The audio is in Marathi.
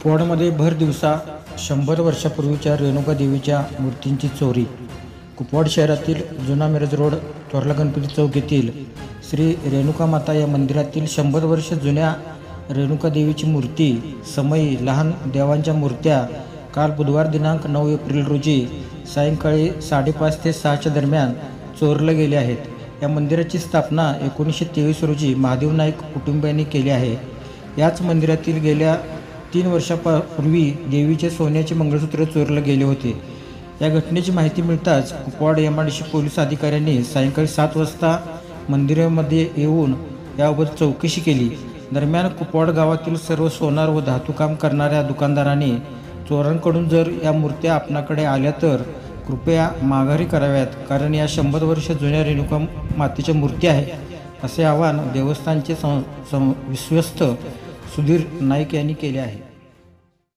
कुपवाडमध्ये भर दिवसा 100 वर्षापूर्वीच्या रेणुका देवीच्या मूर्तींची चोरी। कुपवाड शहरातील जुना मिरज रोड थोरला गणपती चौक येथील श्री रेणुका माता या मंदिरातील 100 वर्ष जुन्या रेणुका देवीची मूर्ती समयी लहान देवांच्या मूर्त्या काल बुधवार दिनांक 9 एप्रिल रोजी सायंकाळी 5:30 ते 6 दरम्यान चोरले गेले आहेत। या मंदिराची स्थापना 1923 रोजी महादेव नाईक कुटुंबियांनी केली आहे। याच मंदिरातील गेल्या 3 वर्षापूर्वी देवीचे सोन्याचे मंगळसूत्र चोरले गेले होते। या घटनेची माहिती मिळताच कुपवाड MIDC पोलीस अधिकाऱ्यांनी सायंकाळी 7 वाजता मंदिरामध्ये येऊन याबाबत चौकशी केली। दरम्यान कुपवाड गावातील सर्व सोनार व धातुकाम करणाऱ्या दुकानदारांनी चोरांकडून जर या मूर्त्या आपणाकडे आल्या तर कृपया माघारी कराव्यात, कारण या 100 वर्ष जुन्या रेणुका मातेच्या मूर्ती आहेत, असे आवाहन देवस्थानचे विश्वस्त सुधीर नाईक यांनी केले आहे।